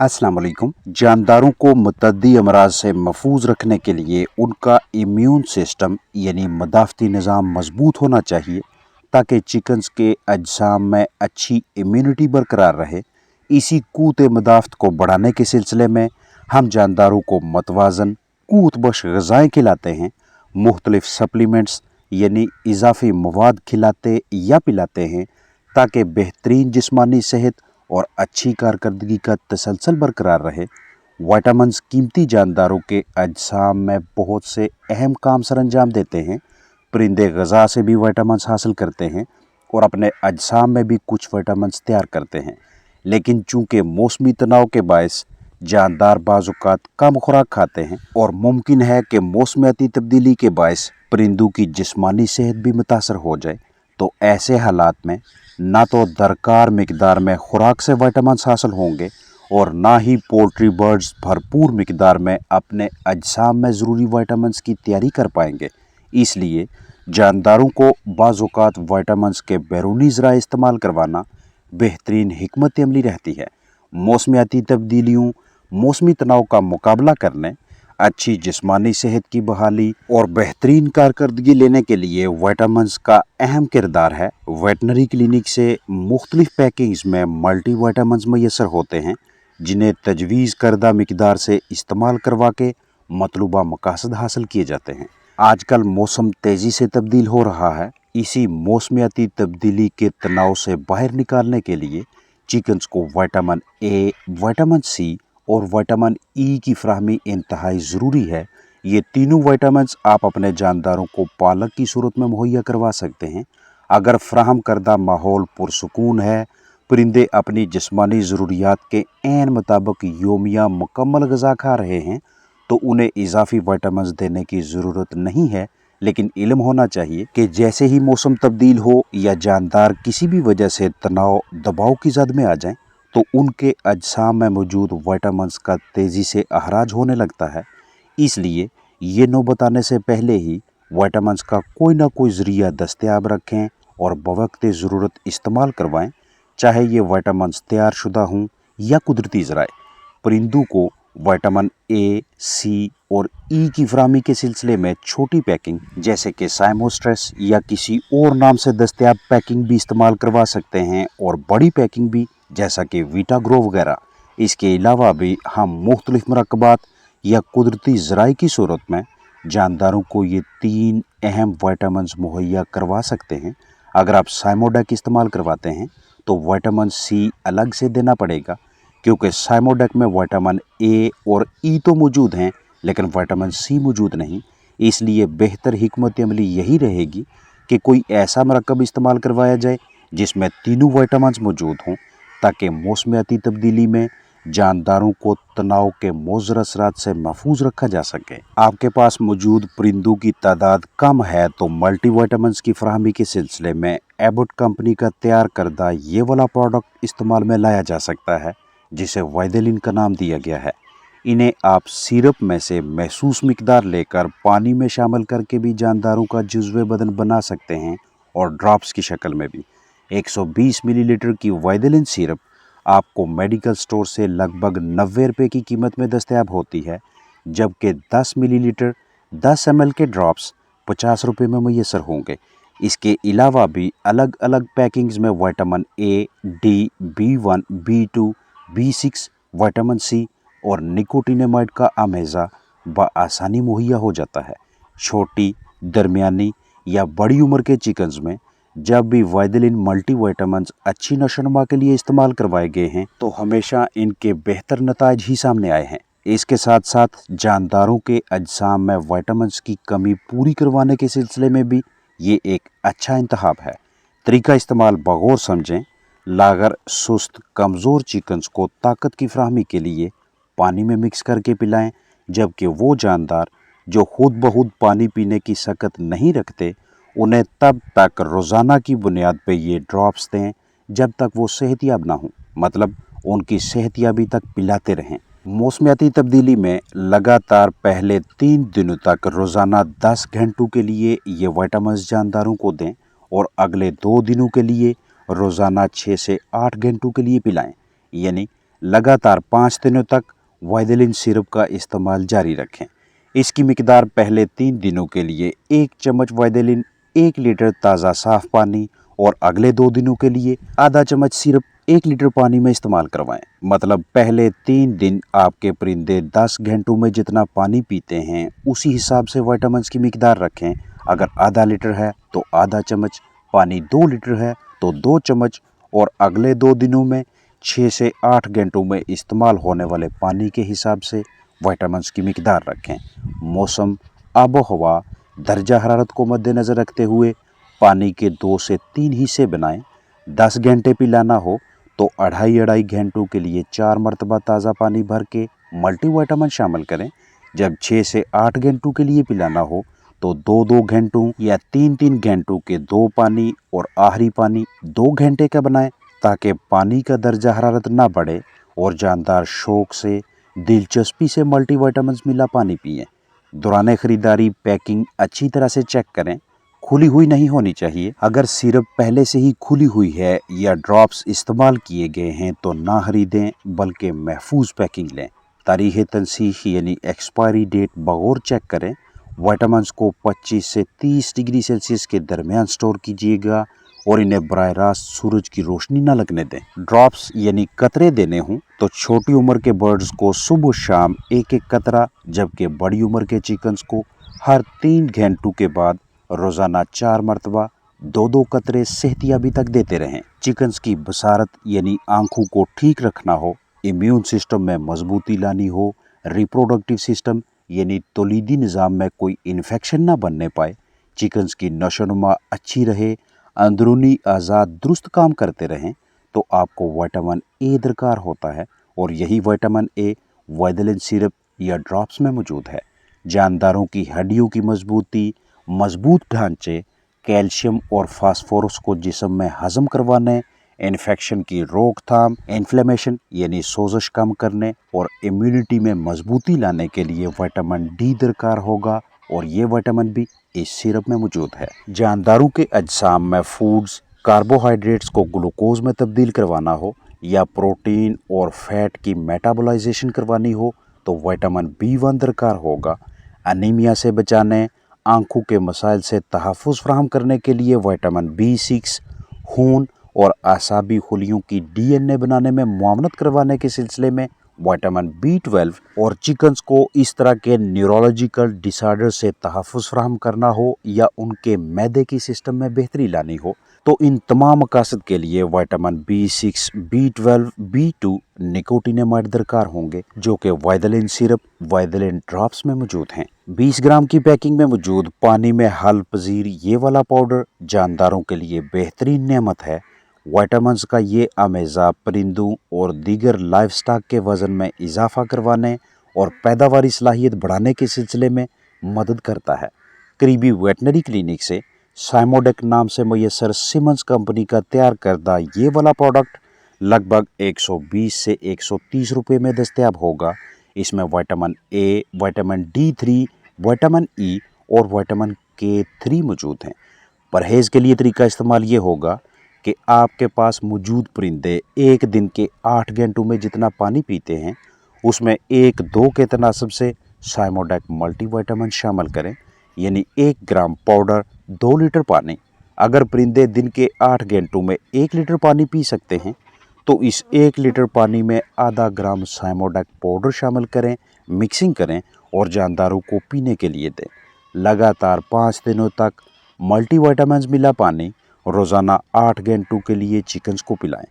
अस्सलाम वालेकुम। जानदारों को मुतअद्दी अमराज से महफूज रखने के लिए उनका इम्यून सिस्टम यानी मदाफ़ती निज़ाम मजबूत होना चाहिए ताकि चिकन्स के अजसाम में अच्छी इम्यूनिटी बरकरार रहे। इसी क़ुव्वत मदाफ़त को बढ़ाने के सिलसिले में हम जानदारों को मतवाज़न क़ुव्वत बख्श ग़िज़ाएँ खिलाते हैं, मुख्तलिफ़ सप्लीमेंट्स यानी इजाफ़ी मवाद खिलाते या पिलाते हैं ताकि बेहतरीन जिस्मानी सेहत और अच्छी कारकर्दगी का तसलसल बरकरार रहे। विटामिन्स कीमती जानदारों के अजसाम में बहुत से अहम काम सरअंजाम देते हैं। परिंदे ग़िज़ा से भी विटामिन्स हासिल करते हैं और अपने अजसाम में भी कुछ विटामिन्स तैयार करते हैं, लेकिन चूँकि मौसमी तनाव के बायस जानदार बाज़-औक़ात कम खुराक खाते हैं और मुमकिन है कि मौसमियाती तब्दीली के बायस परिंदों की जिस्मानी सेहत भी मुतासर हो जाए, तो ऐसे हालात में ना तो दरकार मिकदार में खुराक से विटामिन्स हासिल होंगे और ना ही पोल्ट्री बर्ड्स भरपूर मिकदार में अपने अजसाम में ज़रूरी विटामिन्स की तैयारी कर पाएंगे। इसलिए जानदारों को बाज़-औक़ात विटामिन्स के बैरूनी ज़राए इस्तेमाल करवाना बेहतरीन हिकमत अमली रहती है। मौसमियाती तब्दीलियों, मौसमी तनाव का मुकाबला करने, अच्छी जिस्मानी सेहत की बहाली और बेहतरीन कारकर्दगी लेने के लिए विटामिन्स का अहम किरदार है। वेटनरी क्लिनिक से मुख्तलिफ पैकिंग्स में मल्टी विटामिन्स मैसर होते हैं, जिन्हें तजवीज़ करदा मिकदार से इस्तेमाल करवा के मतलूबा मकासद हासिल किए जाते हैं। आजकल मौसम तेज़ी से तब्दील हो रहा है। इसी मौसमियाती तब्दीली के तनाव से बाहर निकालने के लिए चिकन्स को विटामिन ए, विटामिन सी और विटामिन ई की फ़राहमी इंतहाई ज़रूरी है। ये तीनों विटामिन्स आप अपने जानदारों को पालक की सूरत में मुहैया करवा सकते हैं। अगर फ़राहम करदा माहौल पुरसुकून है, परिंदे अपनी जिस्मानी ज़रूरियात के ऐन मुताबिक योमिया मुकम्मल ग़िज़ा खा रहे हैं, तो उन्हें इजाफ़ी विटामिन्स देने की ज़रूरत नहीं है। लेकिन इल्म होना चाहिए कि जैसे ही मौसम तब्दील हो या जानदार किसी भी वजह से तनाव दबाव की ज़द में आ जाएं, तो उनके अजसाम में मौजूद विटामिन्स का तेज़ी से अहराज होने लगता है। इसलिए ये नौबत आने से पहले ही विटामिन्स का कोई ना कोई ज़रिया दस्तयाब रखें और बवक्त ज़रूरत इस्तेमाल करवाएं, चाहे ये विटामिन्स तैयार शुदा हों या कुदरती ज़राए। परिंदों को विटामिन ए, सी और ई की फ़राहमी के सिलसिले में छोटी पैकिंग जैसे कि साइमोस्ट्रेस या किसी और नाम से दस्तयाब पैकिंग भी इस्तेमाल करवा सकते हैं, और बड़ी पैकिंग भी जैसा कि वीटाग्रो वगैरह। इसके अलावा भी हम मुख्तलिफ मरकबात या कुदरती ज़राए की सूरत में जानदारों को ये 3 अहम विटामिन्स मुहैया करवा सकते हैं। अगर आप साइमोडेक इस्तेमाल करवाते हैं तो विटामिन सी अलग से देना पड़ेगा, क्योंकि साइमोडेक में विटामिन ए और ई तो मौजूद हैं लेकिन विटामिन सी मौजूद नहीं। इसलिए बेहतर हिकमत अमली यही रहेगी कि कोई ऐसा मरकब इस्तेमाल करवाया जाए जिसमें तीनों विटामिन्स मौजूद हों, ताकि मौसमियाती तब्दीली में जानदारों को तनाव के मुज़र असरात से महफूज रखा जा सके। आपके पास मौजूद परिंदों की तादाद कम है तो मल्टी विटामिन्स की फ़राहमी के सिलसिले में एबॉट कंपनी का तैयार करदा ये वाला प्रोडक्ट इस्तेमाल में लाया जा सकता है, जिसे वाइदेलिन का नाम दिया गया है। इन्हें आप सिरप में से महसूस मिकदार लेकर पानी में शामिल करके भी जानदारों का जुज़्वे बदन बना सकते हैं, और ड्रॉप्स की शक्ल में भी। 120 मिलीलीटर की वाइदेलिन सिरप आपको मेडिकल स्टोर से लगभग 90 रुपये की कीमत में दस्तयाब होती है, जबकि 10 मिलीलीटर 10 ml के ड्रॉप्स 50 रुपये में मैसर होंगे। इसके अलावा भी अलग अलग पैकिंग्स में vitamin A, D, B1, B2, B6, vitamin C और निकोटिनेमाइड का आमेज़ा बआसानी मुहैया हो जाता है। छोटी, दरमियानी या बड़ी उम्र के चिकन्स में जब भी वाइदेलिन मल्टी विटामिन्स अच्छी नशोनुमा के लिए इस्तेमाल करवाए गए हैं, तो हमेशा इनके बेहतर नताइज ही सामने आए हैं। इसके साथ साथ जानदारों के अजसाम में विटामिन्स की कमी पूरी करवाने के सिलसिले में भी ये एक अच्छा इंतखाब है। तरीका इस्तेमाल बगौर समझें। लागर सुस्त कमज़ोर चिकन्स को ताकत की फ़राहमी के लिए पानी में मिक्स करके पिलाएं, जबकि वो जानदार जो खुद ब खुद पानी पीने की सकत नहीं रखते, उन्हें तब तक रोज़ाना की बुनियाद पर ये ड्रॉप्स दें जब तक वो सेहतयाब ना हों, मतलब उनकी सेहतयाबी तक पिलाते रहें। मौसमियाती तब्दीली में लगातार पहले 3 दिनों तक रोज़ाना 10 घंटों के लिए ये विटामिन्स जानदारों को दें, और अगले 2 दिनों के लिए रोज़ाना 6 से 8 घंटों के लिए पिलाएं। यानी लगातार 5 दिनों तक वाइदेलिन सिरप का इस्तेमाल जारी रखें। इसकी मिकदार पहले 3 दिनों के लिए 1 चम्मच वाइदेलिन 1 लीटर ताज़ा साफ पानी और अगले 2 दिनों के लिए आधा चम्मच सिरप 1 लीटर पानी में इस्तेमाल करवाएं। मतलब पहले 3 दिन आपके परिंदे 10 घंटों में जितना पानी पीते हैं उसी हिसाब से विटामिन की मिकदार रखें। अगर आधा लीटर है तो आधा चम्मच, पानी 2 लीटर है तो 2 चम्मच और अगले 2 दिनों में 6 से 8 घंटों में इस्तेमाल होने वाले पानी के हिसाब से विटामिन की मिकदार रखें। मौसम, आबो हवा, दर्जा हरारत को मद्देनज़र रखते हुए पानी के 2 से 3 हिस्से बनाएं। 10 घंटे पिलाना हो तो अढ़ाई घंटों के लिए 4 मरतबा ताज़ा पानी भर के मल्टीविटामिन शामिल करें। जब 6 से 8 घंटों के लिए पिलाना हो तो 2-2 घंटों या 3-3 घंटों के 2 पानी और आखिरी पानी 2 घंटे का बनाएं, ताकि पानी का दर्जा हरारत ना बढ़े और जानदार शौक से, दिलचस्पी से मल्टीविटामिन मिला पानी पिएं। दौरान खरीदारी पैकिंग अच्छी तरह से चेक करें, खुली हुई नहीं होनी चाहिए। अगर सिरप पहले से ही खुली हुई है या ड्रॉप्स इस्तेमाल किए गए हैं तो ना खरीदें, बल्कि महफूज पैकिंग लें। तारीख़ तनसीह यानी एक्सपायरी डेट बगौर चेक करें। विटामिन को 25 से 30 डिग्री सेल्सियस के दरमियान स्टोर कीजिएगा और इन्हें बराह रास्त सूरज की रोशनी न लगने दें। ड्रॉप्स यानी कतरे देने हों तो छोटी उम्र के बर्ड्स को सुबह शाम 1-1 कतरा, जबकि बड़ी उम्र के चिकन्स को हर 3 घंटों के बाद रोज़ाना 4 मरतबा 2-2 कतरे सेहतियाबी तक देते रहें। चिकन्स की बसारत यानी आंखों को ठीक रखना हो, इम्यून सिस्टम में मजबूती लानी हो, रिप्रोडक्टिव सिस्टम यानी तौलीदी निज़ाम में कोई इन्फेक्शन ना बनने पाए, चिकन्स की नशोनुमा अच्छी रहे, अंदरूनी आज़ाद दुरुस्त काम करते रहें, तो आपको विटामिन ए दरकार होता है। और यही विटामिन ए वाइदेलिन सिरप या ड्रॉप्स में मौजूद है। जानदारों की हड्डियों की मजबूती, मजबूत ढांचे, कैल्शियम और फास्फोरस को जिस्म में हजम करवाने, इन्फेक्शन की रोकथाम, इन्फ्लेमेशन यानी सोजश कम करने और इम्यूनिटी में मजबूती लाने के लिए विटामिन डी दरकार होगा, और ये विटामिन भी इस सिरप में मौजूद है। जानदारों के अजसाम में फूड्स, कार्बोहाइड्रेट्स को ग्लूकोज में तब्दील करवाना हो या प्रोटीन और फैट की मेटाबोलाइजेशन करवानी हो तो विटामिन B1 दरकार होगा। अनीमिया से बचाने, आंखों के मसाइल से तहफ़्फ़ुज़ फराहम करने के लिए विटामिन B6, खून और आसाबी खुलियों की DNA बनाने में मुआवनत करवाने के सिलसिले में विटामिन B12, और चिकन्स को इस तरह के न्यूरोलॉजिकल डिसऑर्डर से तहफ़्फ़ुज़ फराहम करना हो या उनके मैदे की सिस्टम में बेहतरी लानी हो तो इन तमाम मकासद के लिए vitamin B6, B12, B2, nicotinamide दरकार होंगे, जो कि वाइदेलिन सिरप, वाइदेलिन ड्रॉप्स में मौजूद हैं। 20 ग्राम की पैकिंग में मौजूद पानी में हल पजीर ये वाला पाउडर जानदारों के लिए बेहतरीन नेमत है। विटामिन्स का ये अमेज़ा परिंदों और दीगर लाइफ स्टॉक के वज़न में इजाफा करवाने और पैदावारी सलाहियत बढ़ाने के सिलसिले में मदद करता है। करीबी वेटनरी क्लिनिक से साइमोडेक नाम से मैसर सिमंस कंपनी का तैयार करदा ये वाला प्रोडक्ट लगभग 120 से 130 रुपये में दस्तयाब होगा। इसमें vitamin A, vitamin D3, vitamin E और विटामिन K3 मौजूद हैं। परहेज़ के लिए तरीका इस्तेमाल ये होगा कि आपके पास मौजूद परिंदे एक दिन के 8 घंटों में जितना पानी पीते हैं उसमें 1-2 के तनासब से साइमोडेक मल्टीविटामिन शामिल करें, यानी 1 ग्राम पाउडर 2 लीटर पानी। अगर परिंदे दिन के 8 घंटों में 1 लीटर पानी पी सकते हैं तो इस 1 लीटर पानी में आधा ग्राम साइमोडेक पाउडर शामिल करें, मिक्सिंग करें और जानदारों को पीने के लिए दें। लगातार 5 दिनों तक मल्टीविटामिन मिला पानी रोज़ाना 8 घंटों के लिए चिकन्स को पिलाएं।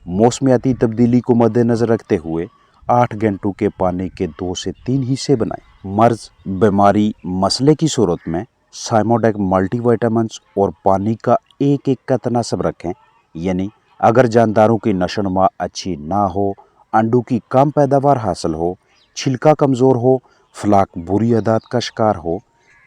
मौसमियाती तब्दीली को मद्देनज़र रखते हुए 8 घंटों के पानी के 2 से 3 हिस्से बनाएं। मर्ज़, बीमारी, मसले की सूरत में साइमोडेक मल्टीविटामिन और पानी का 1-1 का तनासब रखें, यानी अगर जानदारों की नशोनुमा अच्छी ना हो, अंडों की कम पैदावार हासिल हो, छिलका कमज़ोर हो, फ्लाक बुरी आदत का शिकार हो,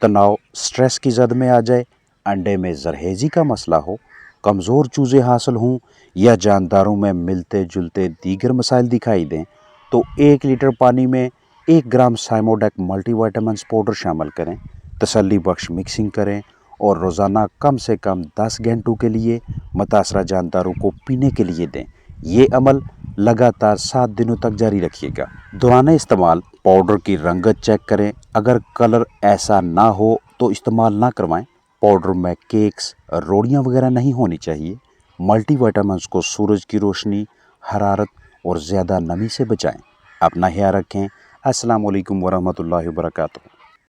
तनाव स्ट्रेस की जद में आ जाए, अंडे में जरहेज़ी का मसला हो, कमज़ोर चूज़े हासिल हों या जानदारों में मिलते जुलते दीगर मसाइल दिखाई दें तो 1 लीटर पानी में 1 ग्राम साइमोडेक मल्टीविटामिन पाउडर शामिल करें, तसल्ली बख्श मिक्सिंग करें और रोज़ाना कम से कम 10 घंटों के लिए मुतासरा जानदारों को पीने के लिए दें। ये अमल लगातार 7 दिनों तक जारी रखिएगा। दौरान इस्तेमाल पाउडर की रंगत चेक करें, अगर कलर ऐसा ना हो तो इस्तेमाल ना करवाएं। पाउडर में केक्स, रोटियां वगैरह नहीं होनी चाहिए। मल्टीविटामिन्स को सूरज की रोशनी, हरारत और ज़्यादा नमी से बचाएं। अपना ख्याल रखें। अस्सलाम वालेकुम वरहमतुल्लाहि वबरकातुहू।